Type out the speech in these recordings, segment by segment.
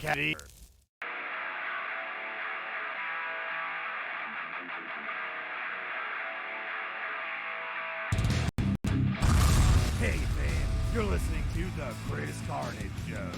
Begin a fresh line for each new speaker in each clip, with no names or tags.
Caddy. Hey fans, you're listening to the Chris Carnage Show.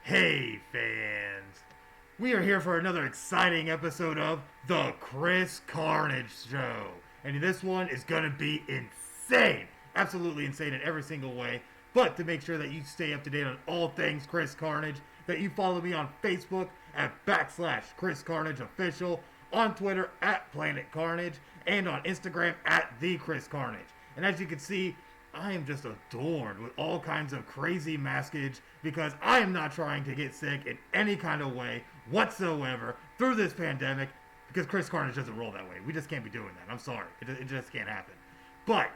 Hey fans, we are here for another exciting episode of the Chris Carnage Show. And this one is going to be insane. Absolutely insane in every single way. But to make sure that you stay up to date on all things Chris Carnage, that you follow me on Facebook at /Chris Carnage Official, on Twitter at Planet Carnage, and on Instagram at The Chris Carnage. And as you can see, I am just adorned with all kinds of crazy maskage because I am not trying to get sick in any kind of way whatsoever through this pandemic, because Chris Carnage doesn't roll that way. We just can't be doing that. I'm sorry. It just can't happen. But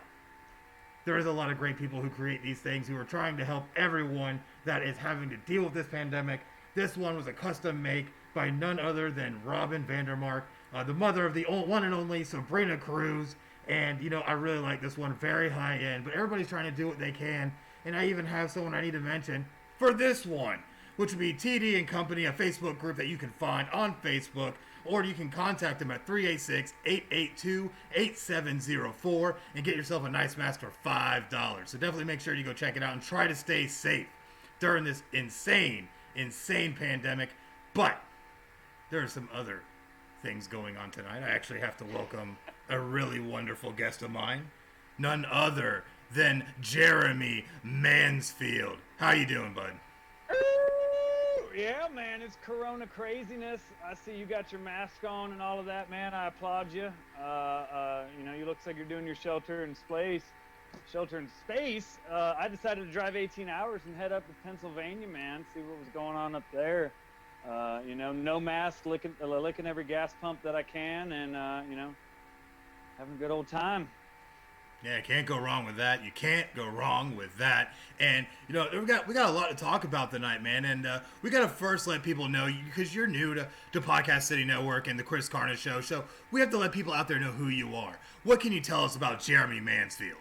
there is a lot of great people who create these things who are trying to help everyone that is having to deal with this pandemic. This one was a custom make by none other than Robin Vandermark, the mother of the one and only Sabrina Cruz. And, you know, I really like this one, very high end, but everybody's trying to do what they can. And I even have someone I need to mention for this one, which would be TD and Company, a Facebook group that you can find on Facebook, or you can contact them at 386-882-8704 and get yourself a nice mask for $5. So definitely make sure you go check it out and try to stay safe during this insane pandemic. But there are some other things going on tonight. I actually have to welcome a really wonderful guest of mine, none other than Jeremy Mansfield. How you doing, bud?
Yeah, man, it's Corona craziness. I see you got your mask on and all of that, man. I applaud you. You know, you looks like you're doing your shelter in space. I decided to drive 18 hours and head up to Pennsylvania, man. See what was going on up there. You know, no mask, licking every gas pump that I can, and you know, having a good old time.
Yeah, can't go wrong with that. You can't go wrong with that. And you know, we got a lot to talk about tonight, man. And we got to first let people know, because you're new to Podcast City Network and the Chris Carnage Show. So we have to let people out there know who you are. What can you tell us about Jeremy Mansfield?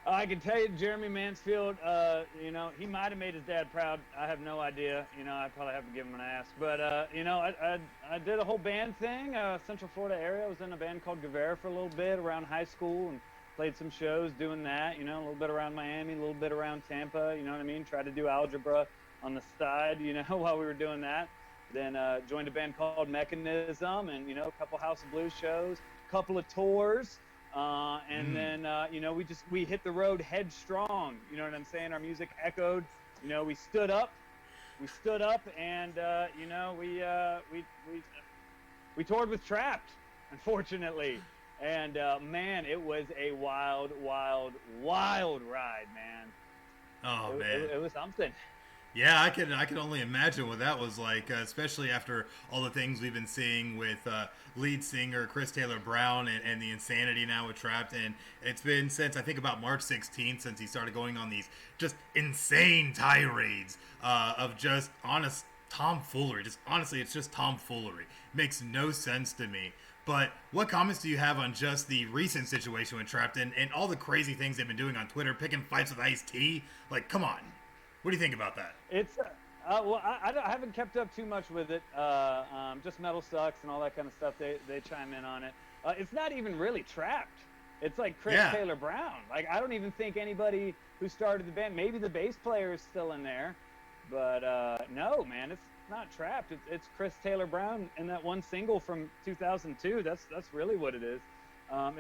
I can tell you, Jeremy Mansfield, you know, he might have made his dad proud. I have no idea. You know, I'd probably have to give him an ask. But, you know, I did a whole band thing, Central Florida area. I was in a band called GUUERRA for a little bit around high school and played some shows doing that, you know, a little bit around Miami, a little bit around Tampa, you know what I mean? Tried to do algebra on the side, you know, while we were doing that. Then joined a band called MEKANISM and, you know, a couple House of Blues shows, a couple of tours. And then, you know, we hit the road headstrong. You know what I'm saying? Our music echoed. You know, we stood up, and, you know, we toured with Trapt, unfortunately. And, man, it was a wild ride, man.
Oh, man.
It was something.
Yeah, I can only imagine what that was like, especially after all the things we've been seeing with lead singer Chris Taylor Brown and the insanity now with Trapt. And it's been since, I think, about March 16th since he started going on these just insane tirades of just honest tomfoolery. Just honestly, it's just tomfoolery. Makes no sense to me. But what comments do you have on just the recent situation with Trapt and all the crazy things they've been doing on Twitter, picking fights with Ice-T? Like, come on. What do you think about that?
It's well, I haven't kept up too much with it. Just Metal Sucks and all that kind of stuff. They chime in on it. It's not even really Trapt. It's like Chris Taylor Brown. Like, I don't even think anybody who started the band. Maybe the bass player is still in there, but no, man, it's not Trapt. It's Chris Taylor Brown and that one single from 2002. That's really what it is.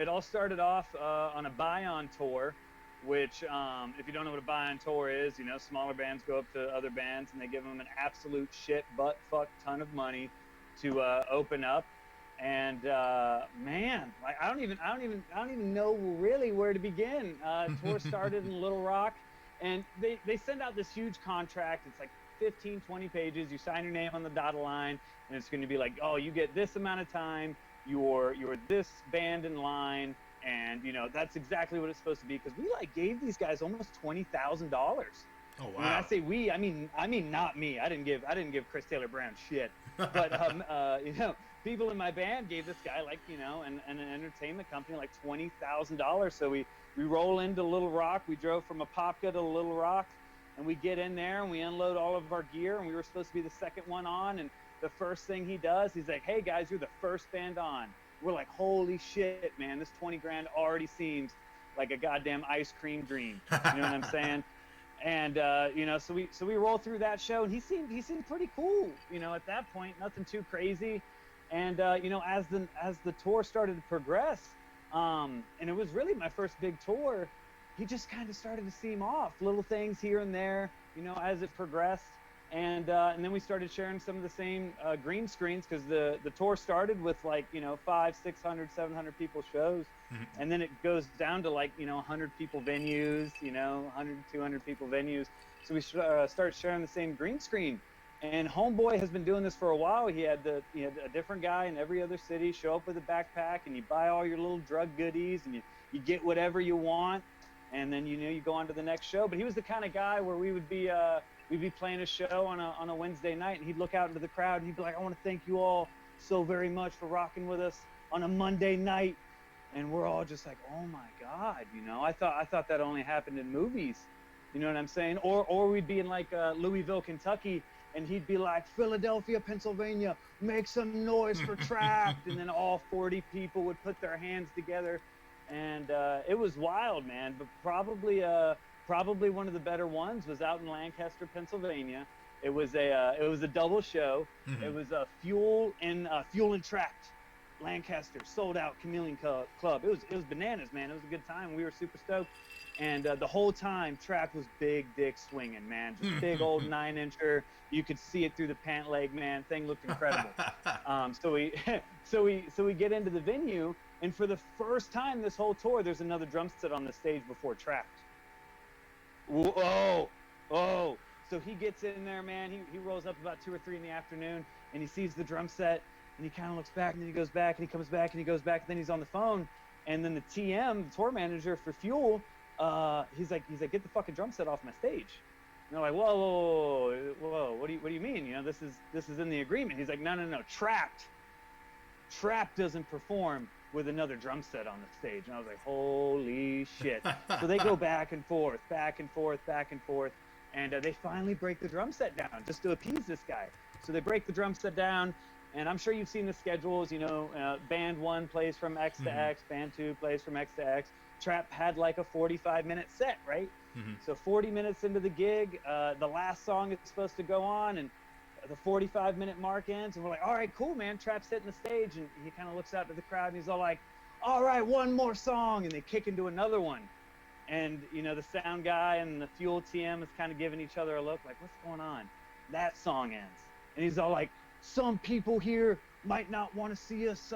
It all started off on a buy-on tour. Which, if you don't know what a buy-on tour is, you know, smaller bands go up to other bands and they give them an absolute shit butt fuck ton of money to open up. And man, like I don't even know really where to begin. Tour started in Little Rock, and they send out this huge contract. It's like 15, 20 pages. You sign your name on the dotted line, and it's going to be like, oh, you get this amount of time. You're this band in line, and that's exactly what it's supposed to be. Because we like gave these guys almost $20,000.
Oh wow!
When I say we, I mean not me. I didn't give Chris Taylor Brown shit, but people in my band gave this guy like an entertainment company like $20,000. So we roll into Little Rock. We drove from Apopka to Little Rock, and we get in there and we unload all of our gear. And we were supposed to be the second one on. And the first thing he does, he's like, "Hey guys, you're the first band on." We're like, "Holy shit, man! This 20 grand already seems like a goddamn ice cream dream." You know what I'm saying? And so we roll through that show, and he seemed pretty cool. At that point, nothing too crazy. And as the tour started to progress, and it was really my first big tour, he just kind of started to seem off. Little things here and there, as it progressed. And then we started sharing some of the same green screens, because the tour started with like 500, 600, 700 people shows, and then it goes down to like 100 people venues, 100, 200 people venues. So we start sharing the same green screen. And Homeboy has been doing this for a while. He had a different guy in every other city show up with a backpack, and you buy all your little drug goodies, and you get whatever you want, and then you go on to the next show. But he was the kind of guy where we'd be playing a show on a Wednesday night, and he'd look out into the crowd and he'd be like, "I want to thank you all so very much for rocking with us on a Monday night." And we're all just like, "Oh my God," I thought that only happened in movies. You know what I'm saying? Or we'd be in like Louisville, Kentucky, and he'd be like, "Philadelphia, Pennsylvania, make some noise for Trapt." And then all 40 people would put their hands together, and it was wild, man. But probably one of the better ones was out in Lancaster, Pennsylvania. It was a double show. It was Fuel and Trapt. Lancaster sold out Chameleon Club. It was bananas, man. It was a good time. We were super stoked. And the whole time, Trapt was big dick swinging, man. Just big old 9-incher. You could see it through the pant leg, man. Thing looked incredible. So we get into the venue, and for the first time this whole tour, there's another drum set on the stage before Trapt. Whoa, oh! So he gets in there, man. He rolls up about 2 or 3 in the afternoon, and he sees the drum set, and he kind of looks back, and then he goes back, and he comes back, and he goes back, and then he's on the phone, and then the TM, the tour manager for Fuel, he's like, "Get the fucking drum set off my stage." And they're like, whoa, what do you mean? This is in the agreement. He's like, no, Trapt doesn't perform with another drum set on the stage. And I was like, holy shit. So they go back and forth, and they finally break the drum set down just to appease this guy. So they break the drum set down, and I'm sure you've seen the schedules. Band 1 plays from X to X, band 2 plays from X to X. Trapt had like a 45-minute set, right? So 40 minutes into the gig, the last song is supposed to go on, and the 45-minute mark ends, and we're like, all right, cool, man. Trapt's hitting the stage, and he kind of looks out to the crowd, and he's all like, all right, one more song, and they kick into another one. And, the sound guy and the Fuel TM is kind of giving each other a look like, what's going on? That song ends. And he's all like, some people here might not want to see us,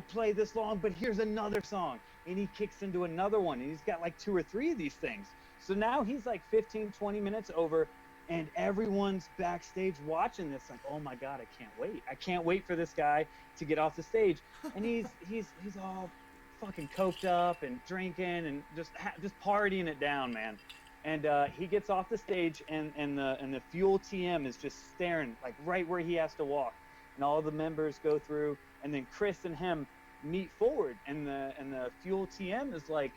play this long, but here's another song. And he kicks into another one, and he's got like 2 or 3 of these things. So now he's like 15, 20 minutes over, and everyone's backstage watching this like, oh my God, I can't wait for this guy to get off the stage. And he's all fucking coked up and drinking and just partying it down, man. And he gets off the stage, and the Fuel TM is just staring like right where he has to walk, and all the members go through, and then Chris and him meet forward, and the Fuel TM is like,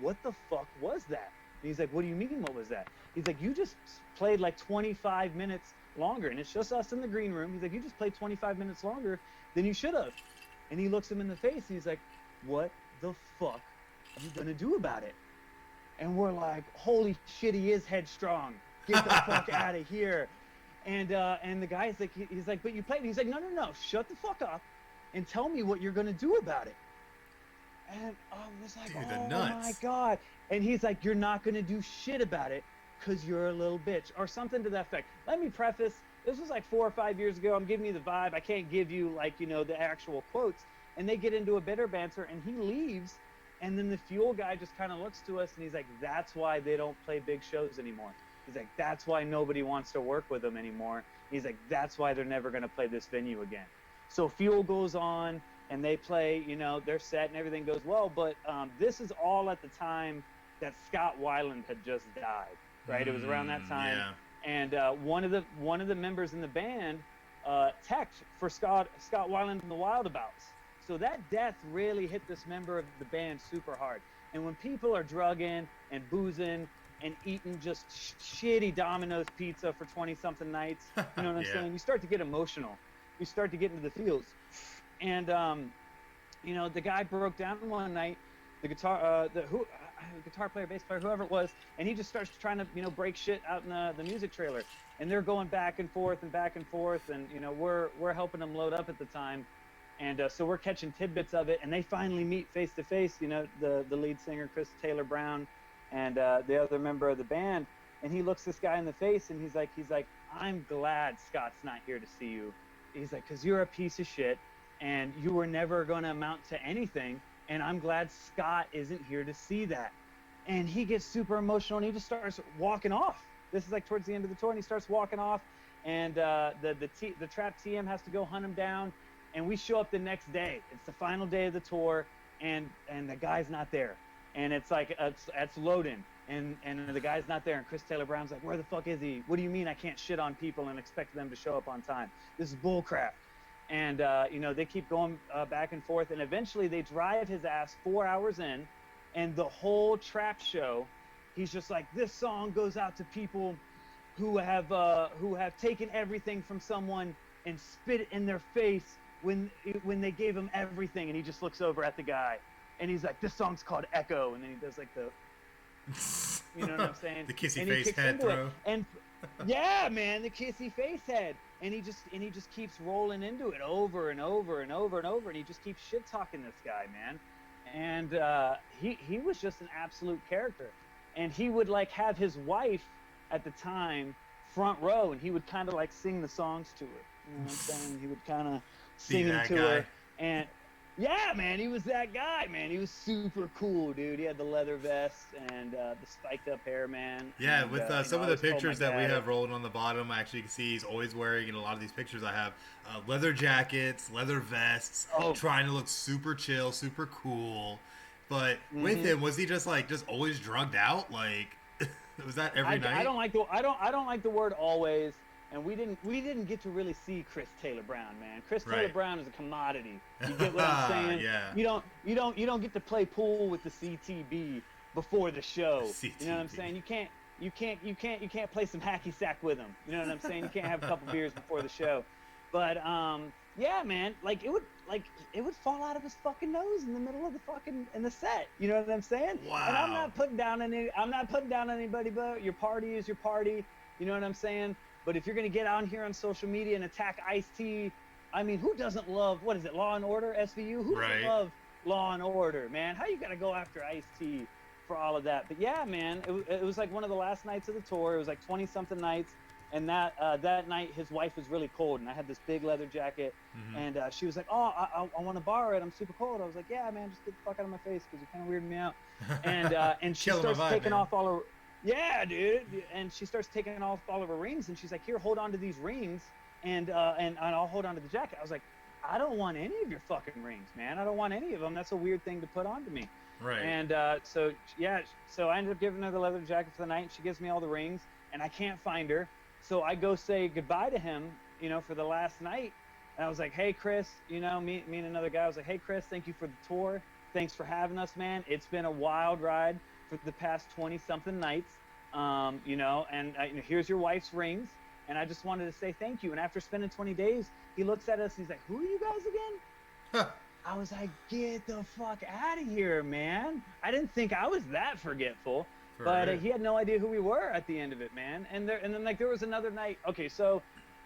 what the fuck was that? And he's like, what do you mean, what was that? He's like, you just played like 25 minutes longer, and it's just us in the green room. He's like, you just played 25 minutes longer than you should have. And he looks him in the face, and he's like, what the fuck are you gonna do about it? And we're like, holy shit, he is headstrong. Get the fuck out of here. And the guy's like, he's like, but you played. And he's like, no, shut the fuck up and tell me what you're gonna do about it. And I was like,
dude,
oh my God. And he's like, you're not gonna do shit about it because you're a little bitch, or something to that effect. Let me preface, This was like 4 or 5 years ago. I'm giving you the vibe. I can't give you like, you know, the actual quotes. And they get into a bitter banter and he leaves. And then the fuel guy just kind of looks to us and he's like, that's why they don't play big shows anymore. He's like, that's why nobody wants to work with them anymore. He's like, that's why they're never going to play this venue again. So fuel goes on and they play, you know, their set and everything goes well. But this is all at the time that Scott Weiland had just died, right? It was around that time.
Yeah.
And one of the members in the band teched for Scott Weiland and the Wildabouts. So that death really hit this member of the band super hard. And when people are drugging and boozing and eating just shitty Domino's pizza for 20-something nights, you know what I'm saying? You start to get emotional. You start to get into the feels. And, you know, the guy broke down one night, the guitar player, bass player, whoever it was, and he just starts trying to, you know, break shit out in the music trailer. And they're going back and forth, and, you know, we're helping them load up at the time. And so we're catching tidbits of it, and they finally meet face to face, you know, the lead singer, Chris Taylor Brown, and the other member of the band. And he looks this guy in the face, and he's like, I'm glad Scott's not here to see you. He's like, because you're a piece of shit, and you were never going to amount to anything, and I'm glad Scott isn't here to see that. And he gets super emotional, and he just starts walking off. This is like towards the end of the tour, and he starts walking off, and the Trapt TM has to go hunt him down. And we show up the next day. It's the final day of the tour, and the guy's not there. And it's like it's loading, and the guy's not there. And Chris Taylor Brown's like, where the fuck is he? What do you mean I can't shit on people and expect them to show up on time? This is bullcrap. And you know, they keep going back and forth, and eventually they drive his ass 4 hours in, and the whole Trapt show, he's just like, this song goes out to people who have taken everything from someone and spit it in their face when they gave him everything. And he just looks over at the guy and he's like, this song's called Echo. And then he does like the, you know what I'm saying?
The kissy
and
face head throw.
And yeah, man, the kissy face head. And he just keeps rolling into it over and over and over and over. And he just keeps shit talking this guy, man. And he was just an absolute character. And he would like have his wife at the time front row, and he would kind of like sing the songs to her. You know what I'm saying? He would kind of singing to her, and yeah, man, he was that guy, man. He was super cool, dude. He had the leather vest and the spiked up hair, man.
Yeah,
and,
with some of the pictures that we have rolling on the bottom, I actually can see he's always wearing, in a lot of these pictures I have, leather jackets, leather vests, trying to look super chill, super cool. But with him, was he just always drugged out? Like, was that every night?
I don't like the word always. And we didn't get to really see Chris Taylor Brown, man. Chris Taylor Brown is a commodity. You get what I'm saying?
Yeah.
You don't get to play pool with the CTB before the show.
CTB.
You know what I'm saying? You can't play some hacky sack with him. You know what I'm saying? You can't have a couple beers before the show. But yeah, man, like it would fall out of his fucking nose in the middle of the set. You know what I'm saying?
Wow.
And I'm not putting down anybody, but your party is your party. You know what I'm saying? But if you're going to get out here on social media and attack Ice-T, I mean, who doesn't love, what is it, Law & Order, SVU? Who doesn't love Law & Order, man? How you got to go after Ice-T for all of that? But yeah, man, it was like one of the last nights of the tour. It was like 20-something nights. And that night, his wife was really cold. And I had this big leather jacket. And she was like, oh, I want to borrow it. I'm super cold. I was like, yeah, man, just get the fuck out of my face because you're kind of weirding me out. And she starts taking off all her... Yeah, dude. And she starts taking off all of her rings, and she's like, "Here, hold on to these rings, and I'll hold on to the jacket." I was like, "I don't want any of your fucking rings, man. I don't want any of them. That's a weird thing to put onto me."
Right.
And so I ended up giving her the leather jacket for the night. And she gives me all the rings, and I can't find her. So I go say goodbye to him, you know, for the last night. And I was like, "Hey, Chris, you know, me and another guy. I was like, "Hey, Chris, thank you for the tour. Thanks for having us, man. It's been a wild ride for the past 20-something nights, you know, and here's your wife's rings, and I just wanted to say thank you." And after spending 20 days, he looks at us and he's like, "Who are you guys again?" I was like, "Get the fuck out of here, man." I didn't think I was that forgetful, but he had no idea who we were at the end of it, man. And then like there was another night. Okay, so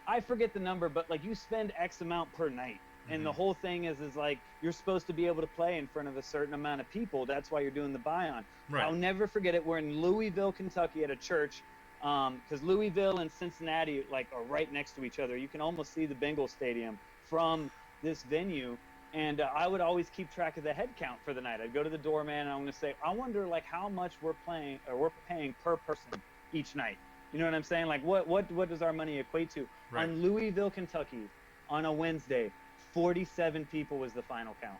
I forget the number, but like you spend X amount per night. And the whole thing is like you're supposed to be able to play in front of a certain amount of people. That's why you're doing the buy-on. Right. I'll never forget it. We're in Louisville, Kentucky at a church, because Louisville and Cincinnati like are right next to each other. You can almost see the Bengals stadium from this venue. And I would always keep track of the head count for the night. I'd go to the doorman and I'm going to say, I wonder like how much we're paying per person each night. You know what I'm saying? Like what does our money equate to?
Right.
On Louisville, Kentucky, on a Wednesday, 47 people was the final count.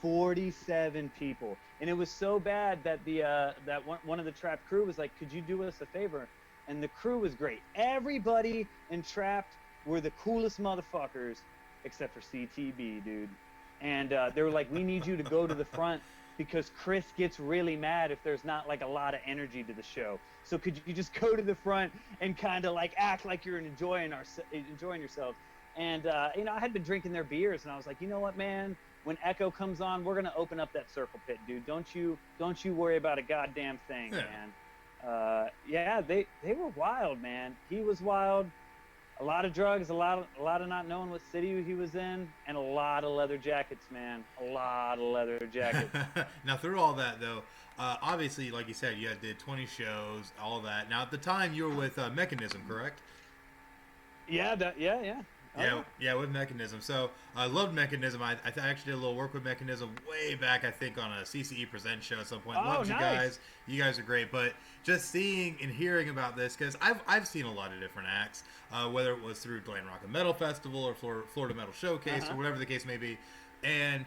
47 people. And it was so bad that that one of the Trapt crew was like, could you do us a favor? And the crew was great. Everybody in Trapt were the coolest motherfuckers except for CTB, dude. And they were like, we need you to go to the front because Chris gets really mad if there's not like a lot of energy to the show. So could you just go to the front and kind of like act like you're enjoying yourself? And you know, I had been drinking their beers, and I was like, you know what, man? When Echo comes on, we're gonna open up that circle pit, dude. Don't you worry about a goddamn thing, man. Yeah, they were wild, man. He was wild. A lot of drugs, a lot of not knowing what city he was in, and a lot of leather jackets, man. A lot of leather jackets.
Now, through all that, though, obviously, like you said, you did 20 shows, all that. Now, at the time, you were with MEKANISM, correct?
Yeah, yeah.
Yeah, with MEKANISM. So I loved MEKANISM. I actually did a little work with MEKANISM way back, I think, on a CCE Present show at some point. Loved you guys. You guys are great. But just seeing and hearing about this, because I've seen a lot of different acts, whether it was through Glen Rock and Metal Festival or Florida Metal Showcase or whatever the case may be. And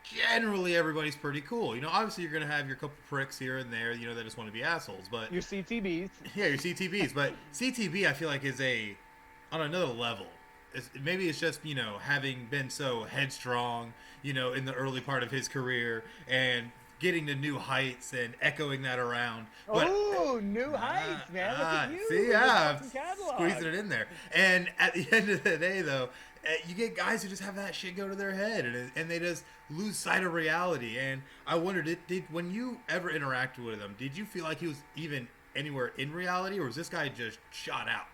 generally everybody's pretty cool. You know, obviously you're going to have your couple pricks here and there, you know, that just want to be assholes. But
your CTBs.
Yeah, your CTBs. But CTB, I feel like, is on another level. Maybe it's just, you know, having been so headstrong, you know, in the early part of his career and getting to new heights and echoing that around. But,
new heights, man. Look at you.
See, yeah, squeezing it in there. And at the end of the day, though, you get guys who just have that shit go to their head and they just lose sight of reality. And I wondered, did when you ever interacted with him, did you feel like he was even anywhere in reality, or was this guy just shot out?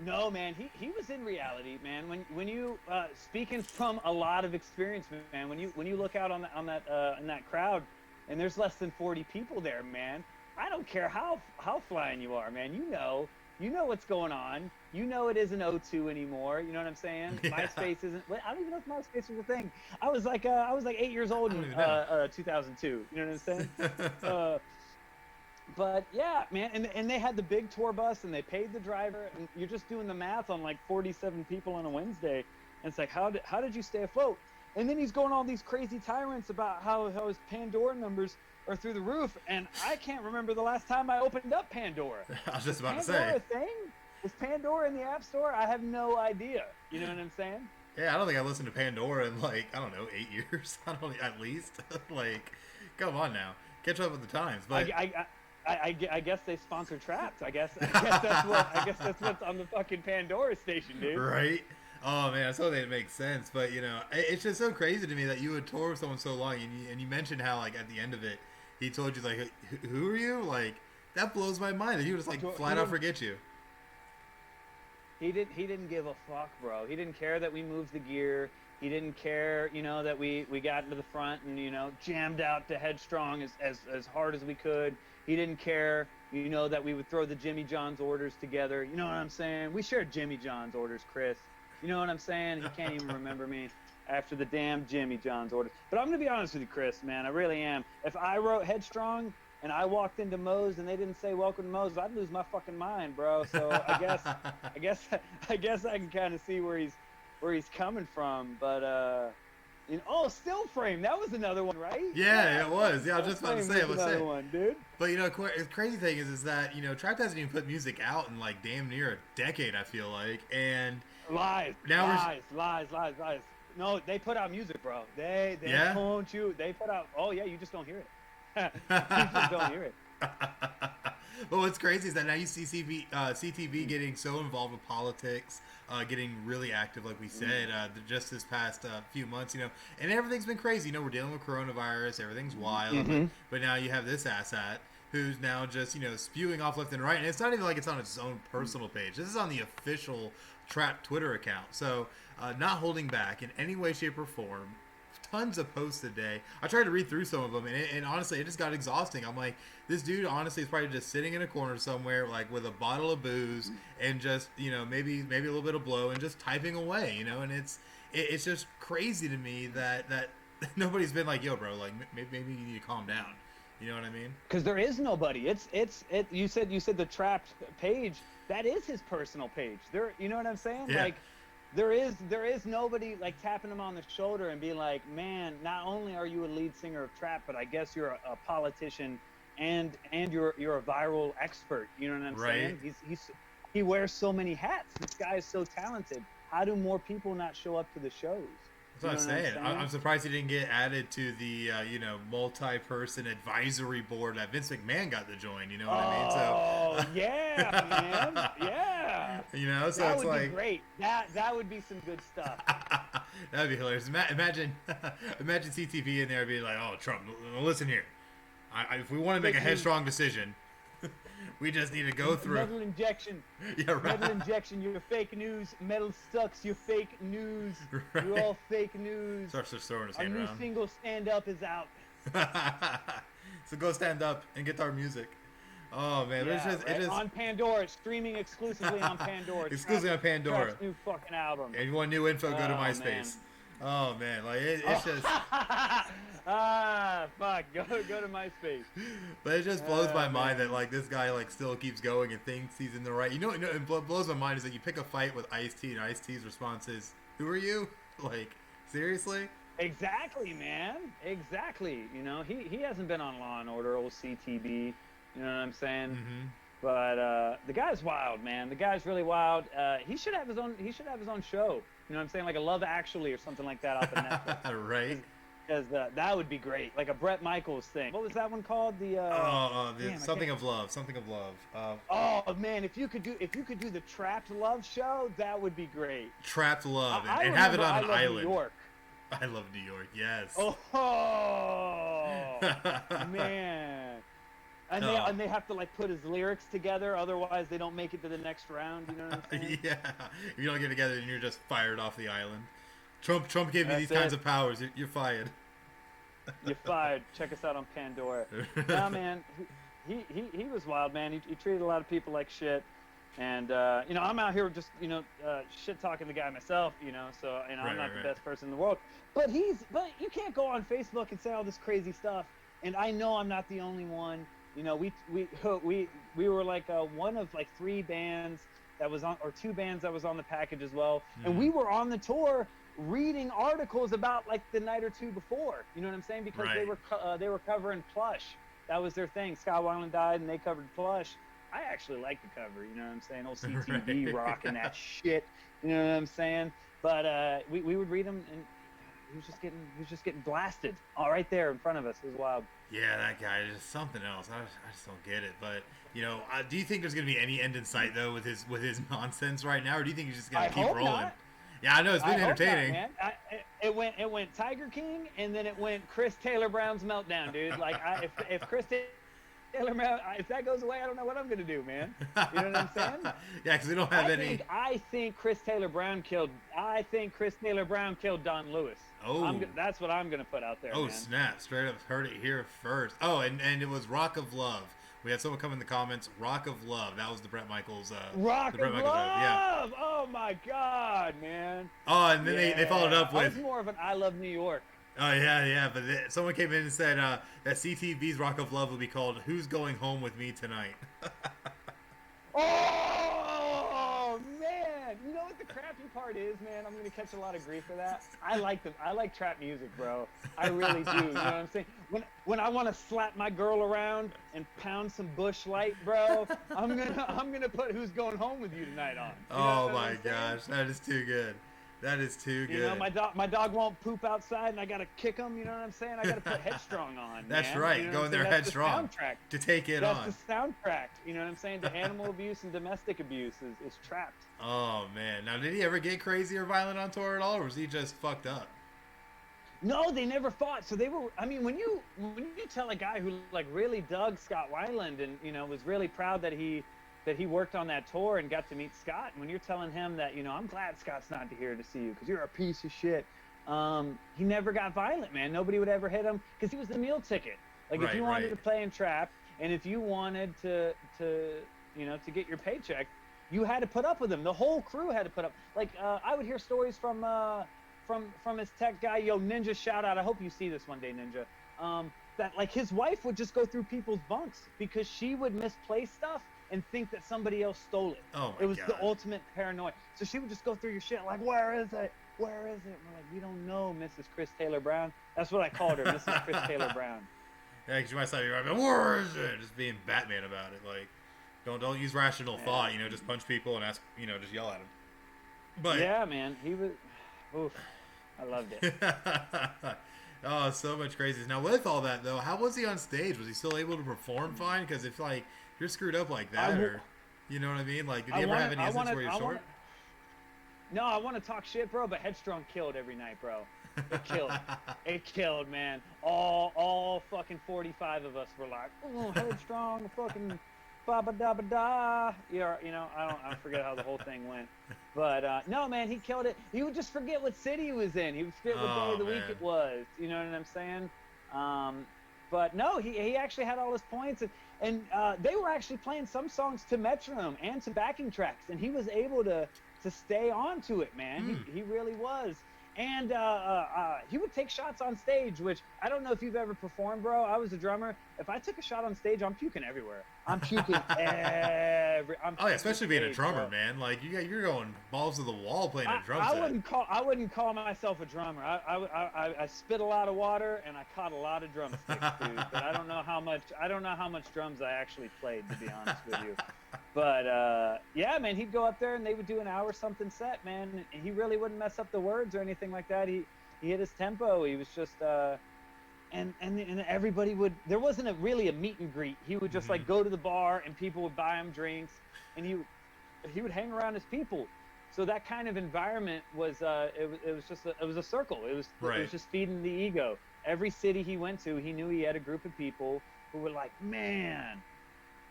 No, man, he was in reality, man. When you speaking from a lot of experience, man, when you look out in that crowd, and there's less than 40 people there, man. I don't care how flying you are, man. You know what's going on. You know it isn't O2 anymore. You know what I'm saying? Yeah. MySpace isn't. I don't even know if MySpace was a thing. I was like 8 years old in 2002. You know what I'm saying? But yeah, man, and they had the big tour bus, and they paid the driver, and you're just doing the math on like 47 people on a Wednesday, and it's like, how did you stay afloat? And then he's going all these crazy tyrants about how his Pandora numbers are through the roof, and I can't remember the last time I opened up Pandora.
I was just about to say.
Is Pandora a thing? Is Pandora in the App Store? I have no idea. You know what I'm saying?
Yeah, I don't think I listened to Pandora in like, I don't know, 8 years. I don't at least. Like, come on now, catch up with the times. But
I guess they sponsor Trapt. I guess that's what's on the fucking Pandora station, dude.
Right? Oh man, I still think it makes sense. But you know, it's just so crazy to me that you would tour with someone so long, and you mentioned how like at the end of it, he told you like, "Who are you?" Like that blows my mind. That he would just like flat out forget you.
He didn't give a fuck, bro. He didn't care that we moved the gear. He didn't care, you know, that we got into the front and, you know, jammed out to Headstrong as hard as we could. He didn't care, you know, that we would throw the Jimmy John's orders together. You know what I'm saying? We shared Jimmy John's orders, Chris. You know what I'm saying? He can't even remember me after the damn Jimmy John's orders. But I'm going to be honest with you, Chris, man. I really am. If I wrote Headstrong and I walked into Moe's and they didn't say welcome to Moe's, I'd lose my fucking mind, bro. So I guess I can kind of see where he's coming from. But you know, Still Frame, that was another one, right?
Yeah, it was. Yeah, I was just about to say
another one, dude.
But you know, the crazy thing is that, you know, Trapt hasn't even put music out in like damn near a decade, I feel like. And
lies. No, they put out music, bro. They don't you? They put out. Oh yeah, you just don't hear it. You just don't hear it.
But what's crazy is that now you see CTV getting so involved with politics, getting really active, like we said, just this past few months, you know, and everything's been crazy. You know, we're dealing with coronavirus, everything's wild, but now you have this asshat who's now just, you know, spewing off left and right, and it's not even like it's on its own personal page. This is on the official Trapt Twitter account, so not holding back in any way, shape, or form, tons of posts a day. I tried to read through some of them, and honestly, it just got exhausting. I'm like, this dude honestly is probably just sitting in a corner somewhere, like with a bottle of booze and just, you know, maybe a little bit of blow and just typing away, you know. And it's just crazy to me that nobody's been like, yo, bro, like maybe you need to calm down. You know what I mean?
Because there is nobody. You said the Trapt page. That is his personal page. There, you know what I'm saying?
Yeah.
Like, there is nobody like tapping him on the shoulder and being like, man, not only are you a lead singer of Trapt, but I guess you're a politician and you're a viral expert. You know what I'm saying? He wears so many hats. This guy is so talented. How do more people not show up to the shows?
That's what I'm saying. I'm surprised he didn't get added to the multi-person advisory board that Vince McMahon got to join. You know what I mean? So
yeah, man, yeah.
You know, so
that
it's
would
like
be great. That would be some good stuff.
That'd be hilarious. Imagine CTV in there being like, "Oh, Trump, listen here. If we want to make a headstrong decision, we just need to go through
metal injection.
Yeah, right.
Metal injection. You're fake news. Metal sucks. You're fake news.
Right.
You're all fake news.
Starts just throwing his
Our
hand
new
around.
single, Stand Up, is out.
So go stand up and get our music. Oh man,
Yeah,
it just
on Pandora, streaming exclusively on Pandora.
Exclusively on Pandora.
Trapt's new fucking album.
If you want new info, go to MySpace.
Man.
Oh man, like it's just.
Fuck, go to MySpace.
But it just blows my mind that like this guy like still keeps going and thinks he's in the right. You know, it blows my mind is that you pick a fight with Ice-T and Ice-T's response is, "Who are you?" Like, seriously?
Exactly, man. Exactly. You know, he hasn't been on Law and Order, old CTB. You know what I'm saying?
Mm-hmm.
But the guy's wild, man. The guy's really wild. He should have his own. He should have his own show. You know what I'm saying? Like a Love Actually or something like that off of Netflix.
Right.
Because that would be great. Like a Bret Michaels thing. What was that one called?
Something of Love. Something of Love.
Oh man, if you could do the Trapt Love show, that would be great.
Trapt Love and
I
have it on
I
an
Love
island.
New York.
I love New York. Yes.
Oh man. And they have to like put his lyrics together, otherwise they don't make it to the next round. You know what I'm saying?
Yeah. If you don't get together, then you're just fired off the island. Trump gave you these
That's
kinds of powers. You're fired.
You're fired. Check us out on Pandora. Nah, man, he was wild, man. He treated a lot of people like shit. And you know, I'm out here just shit talking the guy myself. You know, so I'm not the best person in the world. But you can't go on Facebook and say all this crazy stuff. And I know I'm not the only one. You know, we were like one of like 3 bands that was on, or 2 bands that was on the package as well. Mm. And we were on the tour reading articles about like the night or 2 before. You know what I'm saying? Because they were covering Plush. That was their thing. Scott Weiland died and they covered Plush. I actually like the cover. You know what I'm saying? Old CTV rocking that shit. You know what I'm saying? But we would read them, and he was just getting blasted all right there in front of us. It was wild.
Yeah, that guy is something else. I just don't get it. But you know, do you think there's gonna be any end in sight though with his nonsense right now, or do you think he's just gonna keep rolling?
Not.
Yeah, I know it's been entertaining.
Not, man. It went Tiger King, and then it went Chris Taylor Brown's meltdown, dude. Like if Chris Taylor Brown, if that goes away, I don't know what I'm gonna do, man. You know what I'm saying?
Yeah, because we don't have any.
I think Chris Taylor Brown killed Don Lewis.
Oh,
that's what I'm gonna put out there.
Oh,
man.
Snap! Straight up heard it here first. Oh, and it was Rock of Love. We had someone come in the comments. Rock of Love. That was the Bret Michaels.
Rock of Love.
Yeah.
Oh my God, man.
Oh, and then they followed up with.
I was more of an I Love New York.
Oh yeah. But someone came in and said that CTV's Rock of Love will be called "Who's Going Home with Me Tonight."
Oh man! You know what the crappy part is, man? I'm gonna catch a lot of grief for that. I like trap music, bro. I really do. You know what I'm saying? When I want to slap my girl around and pound some Bush Light, bro, I'm gonna put "Who's Going Home with You Tonight" on. You
know my gosh, that is too good. That is too good.
You know, my dog won't poop outside, and I gotta kick him. You know what I'm saying? I gotta put Headstrong on.
That's
man.
right.
You know
Go in there headstrong to take it on.
That's the soundtrack. You know what I'm saying? The animal abuse and domestic abuse is Trapt.
Oh man! Now, did he ever get crazy or violent on tour at all, or was he just fucked up?
No, they never fought. So they were. I mean, when you tell a guy who like really dug Scott Weiland and was really proud that he worked on that tour and got to meet Scott. And when you're telling him that, I'm glad Scott's not here to see you because you're a piece of shit. he never got violent, man. Nobody would ever hit him because he was the meal ticket. Like if you wanted to play in Trapt, and if you wanted to to get your paycheck, you had to put up with him. The whole crew had to put up. Like I would hear stories from his tech guy, yo Ninja, shout out. I hope you see this one day, Ninja. That like his wife would just go through people's bunks because she would misplace stuff and think that somebody else stole it.
Oh my
It was
God.
the ultimate paranoia. So she would just go through your shit like, where is it? Where is it? And we're like, we don't know, Mrs. Chris Taylor Brown. That's what I called her, Mrs. Chris Taylor Brown.
Yeah, because you might say, where is it? Just being Batman about it. Like, don't use rational thought. Just punch people and ask. Just yell at them. But
yeah, man, he was. Oof, I loved it.
Oh, so much craziness. Now, with all that though, how was he on stage? Was he still able to perform fine? Because if you're screwed up like that, or you know what I mean? Like, did you ever have any instance where you're short?
No, I want to talk shit, bro, but Headstrong killed every night, bro. It killed. It killed, man. All fucking 45 of us were like, oh, Headstrong, fucking ba-ba-da-ba-da. I forget how the whole thing went. But, no, man, he killed it. He would just forget what city he was in. He would forget what day of the week it was. You know what I'm saying? But, no, he actually had all his points. And they were actually playing some songs to metronome and to backing tracks. And he was able to stay on to it, man. He really was. And he would take shots on stage, which I don't know if you've ever performed, bro. I was a drummer. If I took a shot on stage, I'm puking everywhere. I'm puking
especially being a drummer, bro. Man. Like you're going balls to the wall playing a drum set.
I wouldn't call myself a drummer. I spit a lot of water and I caught a lot of drumsticks, dude. But I don't know how much drums I actually played, to be honest with you. But yeah, man, he'd go up there and they would do an hour something set, man. And he really wouldn't mess up the words or anything like that. He hit his tempo. He was just and everybody would. There wasn't really a meet and greet. He would just like go to the bar and people would buy him drinks, and he would hang around his people. So that kind of environment was it was a circle. It was just feeding the ego. Every city he went to, he knew he had a group of people who were like, man,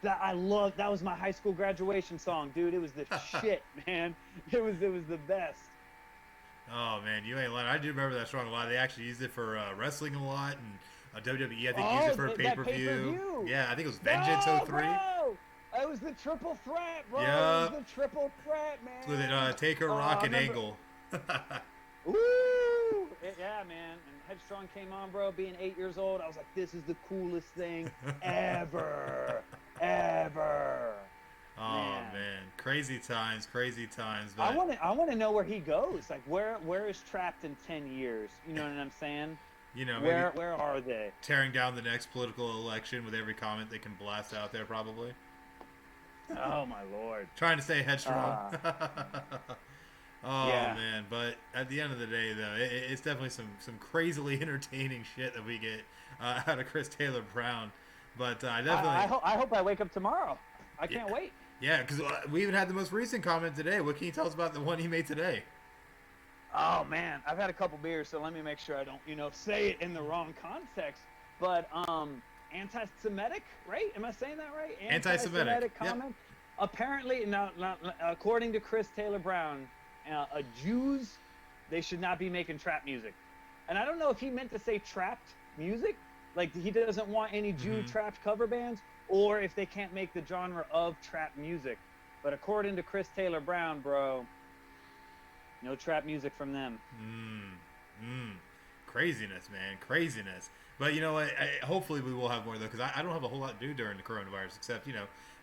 that was my high school graduation song, dude. It was the shit, man. It was the best.
Oh man, you ain't lying. I do remember that song a lot. They actually used it for wrestling a lot, and WWE I think used it for a pay-per-view. Yeah, I think it was Vengeance 03.
Bro! It was the triple threat, bro.
Yep.
It was the triple threat, man.
With it, Taker, Rock, and Angle.
Woo! Yeah, man. And Headstrong came on, bro. Being 8 years old, I was like, this is the coolest thing ever.
Oh man, crazy times. But
I want to know where he goes. Like, where is Trapt in 10 years? You know what I'm saying? Where are they?
Tearing down the next political election with every comment they can blast out there, probably.
Oh my lord!
Trying to stay headstrong. Man, but at the end of the day, though, it's definitely some crazily entertaining shit that we get out of Chris Taylor Brown. But I definitely.
I hope I wake up tomorrow. I can't wait.
Yeah, because we even had the most recent comment today. What can you tell us about the one he made today?
Oh man, I've had a couple beers, so let me make sure I don't, say it in the wrong context. But anti-Semitic, right? Am I saying that right?
Anti-Semitic comment.
Yep. Apparently, now, according to Chris Taylor Brown, Jews, they should not be making trap music. And I don't know if he meant to say trapped music, like he doesn't want any Jew trapped cover bands, or if they can't make the genre of trap music. But according to Chris Taylor Brown, bro, no trap music from them.
Craziness, man. Craziness. But you know what? Hopefully we will have more, though, because I don't have a whole lot to do during the coronavirus, except,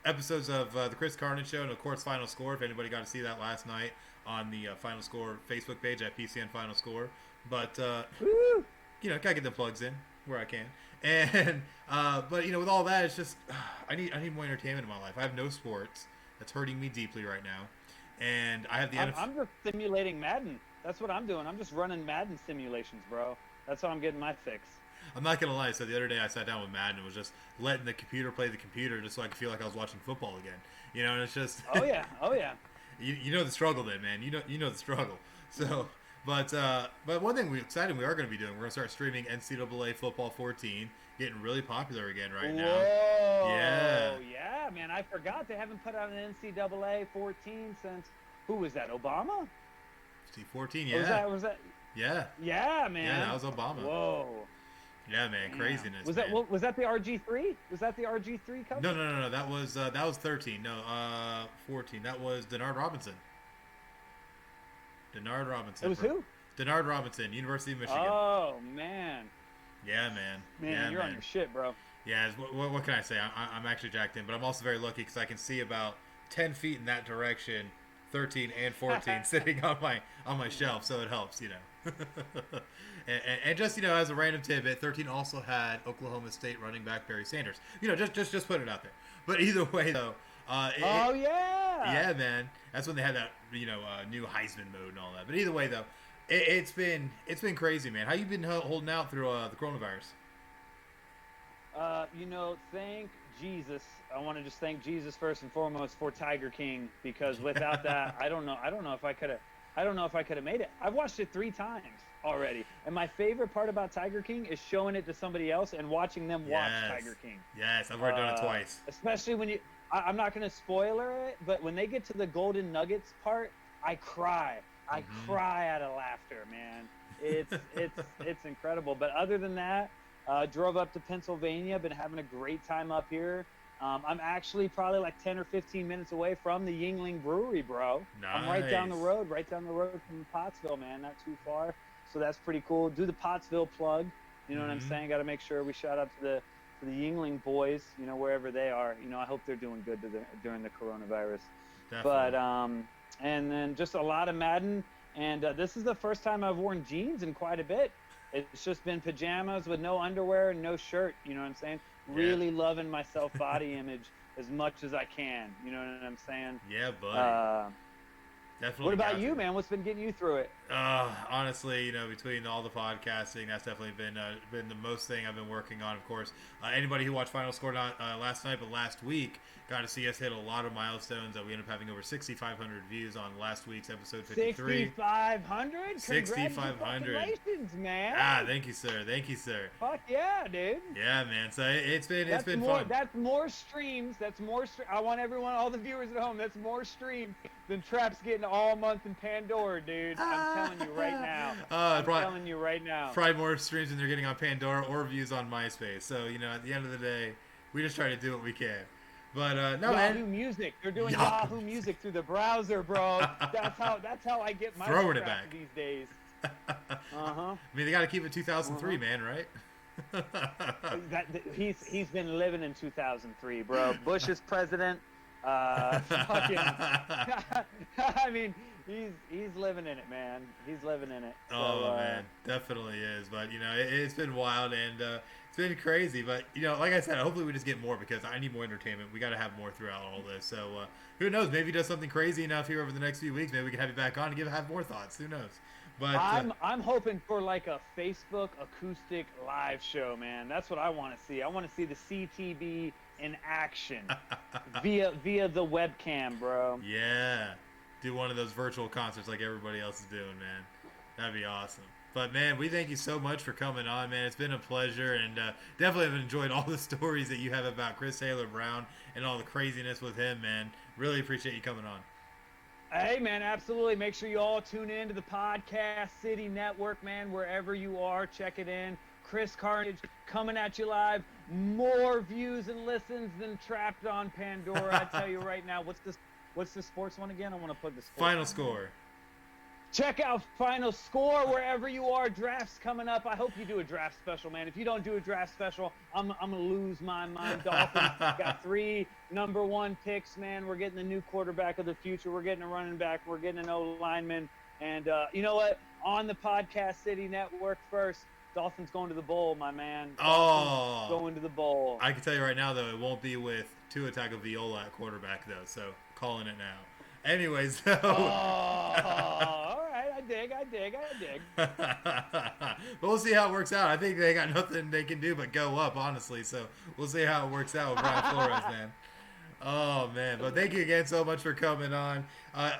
episodes of the Chris Carnage Show and, of course, Final Score. If anybody got to see that last night on the Final Score Facebook page at PCN Final Score. But, gotta get the plugs in where I can. And, but, with all that, it's just, I need more entertainment in my life. I have no sports. That's hurting me deeply right now. And I have the NFL.
I'm just simulating Madden. That's what I'm doing. I'm just running Madden simulations, bro. That's how I'm getting my fix.
I'm not gonna lie. So the other day I sat down with Madden and was just letting the computer play the computer, just so I could feel like I was watching football again. And it's just.
Oh yeah.
you know the struggle, then, man. You know the struggle. So, but one thing we're excited we are going to be doing. We're going to start streaming NCAA Football 14, getting really popular again right now.
Whoa.
Yeah,
man. I forgot they haven't put out an NCAA 14 since who was that? Obama?
C14, yeah.
Was that?
Yeah.
Yeah, man.
Yeah, that was Obama.
Whoa.
Yeah, man, craziness.
Was
man.
that was that the RG3? Was that the RG3 cover?
No. That was 13. No, 14. That was Denard Robinson. Denard Robinson.
It was who?
Denard Robinson, University of Michigan.
Oh man.
Yeah, man.
Man, you're on your shit, bro.
Yeah, what can I say? I'm actually jacked in, but I'm also very lucky because I can see about 10 feet in that direction, 13 and 14 sitting on my shelf, so it helps, you know. and just, you know, as a random tidbit, 13 also had Oklahoma State running back Barry Sanders. You know, just put it out there. But either way, though. Yeah, man. That's when they had that, you know, new Heisman mode and all that. But either way, though, it's been crazy, man. How you been holding out through the coronavirus?
You know, thank Jesus. I want to just thank Jesus first and foremost for Tiger King, because without that, I don't know if I could have made it. I've watched it 3 times already, and my favorite part about Tiger King is showing it to somebody else and watching them watch Tiger King.
Yes, I've already done it twice.
Especially when I'm not going to spoiler it, but when they get to the Golden Nuggets part, I cry. I cry out of laughter, man. It's incredible. But other than that, drove up to Pennsylvania. Been having a great time up here. I'm actually probably like 10 or 15 minutes away from the Yingling Brewery, bro.
Nice.
I'm right down the road from Pottsville, man. Not too far. So that's pretty cool. Do the Pottsville plug. You know what I'm saying? Got to make sure we shout out to the Yingling boys, you know, wherever they are. You know, I hope they're doing good during the coronavirus.
Definitely.
But and then just a lot of Madden. And this is the first time I've worn jeans in quite a bit. It's just been pajamas with no underwear and no shirt. You know what I'm saying?
Yeah.
Really loving my self-body image as much as I can. You know what I'm saying?
Yeah, buddy. Definitely.
What about you, man? What's been getting you through it?
Honestly, you know, between all the podcasting, that's definitely been the most thing I've been working on. Of course, anybody who watched Final Score not last night but last week got to see us hit a lot of milestones. We ended up having over 6,500 views on last week's episode 53.
6,500?
6,500.
Congratulations, man.
Thank you, sir. Thank you, sir.
Fuck yeah, dude.
Yeah, man. So it's been
more,
fun.
That's more streams. I want all the viewers at home. That's more streams than Trapt's getting all month in Pandora, dude. I'm telling you right now. Telling you right now.
Probably more streams than they're getting on Pandora or views on MySpace. So, you know, at the end of the day, we just try to do what we can. But no, man.
Yahoo Music. They're doing Yahoo Music through the browser, bro. That's how I get my
throwing it back
these days.
I mean, they got to keep it 2003, man, right?
He's been living in 2003, bro. Bush is president. Fucking. I mean, he's living in it, man. He's living in it.
So, man, definitely is. But you know, it's been wild and it's been crazy. But you know, like I said, hopefully we just get more because I need more entertainment. We got to have more throughout all this. So who knows? Maybe he does something crazy enough here over the next few weeks. Maybe we can have you back on and have more thoughts. Who knows? But
I'm hoping for like a Facebook acoustic live show, man. That's what I want to see. I want to see the CTB in action via the webcam, bro.
Yeah, do one of those virtual concerts like everybody else is doing, man. That'd be awesome. But man, we thank you so much for coming on, man. It's been a pleasure, and definitely have enjoyed all the stories that you have about Chris Taylor Brown and all the craziness with him, man. Really appreciate you coming on.
Hey, man, absolutely. Make sure you all tune in to the Podcast City Network, man. Wherever you are, check it in. Chris Carnage coming at you live. More views and listens than Trapt on Pandora. I tell you right now. What's the sports one again? I want to put the sports
Final Score.
Check out Final Score wherever you are. Drafts coming up. I hope you do a draft special, man. If you don't do a draft special, I'm going to lose my mind. Dolphins got 3 number 1 picks, man. We're getting the new quarterback of the future. We're getting a running back. We're getting an O-lineman. And you know what? On the Podcast City Network first, Dolphins going to the bowl, my man. Dolphins going to the bowl.
I can tell you right now, though, it won't be with Tua Tagovailoa at quarterback, though. So, calling it now. Anyways, though.
All right. I dig.
But we'll see how it works out. I think they got nothing they can do but go up, honestly. So, we'll see how it works out with Brian Flores, man. Oh, man. But thank you again so much for coming on.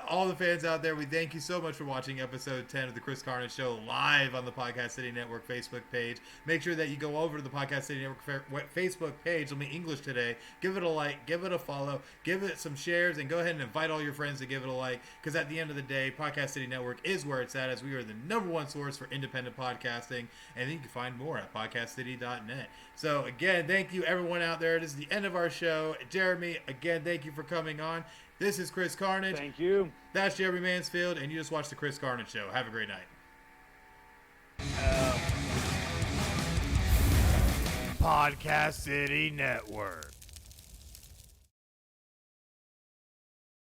All the fans out there, we thank you so much for watching episode 10 of the Chris Carnage Show live on the Podcast City Network Facebook page. Make sure that you go over to the Podcast City Network Facebook page. It'll be English today. Give it a like, give it a follow, give it some shares, and go ahead and invite all your friends to give it a like. Because at the end of the day, Podcast City Network is where it's at, as we are the #1 source for independent podcasting. And you can find more at podcastcity.net. So, again, thank you, everyone out there. This is the end of our show. Jeremy, again, thank you for coming on. This is Chris Carnage.
Thank you.
That's Jeremy Mansfield, and you just watched the Chris Carnage Show. Have a great night. Podcast City Network.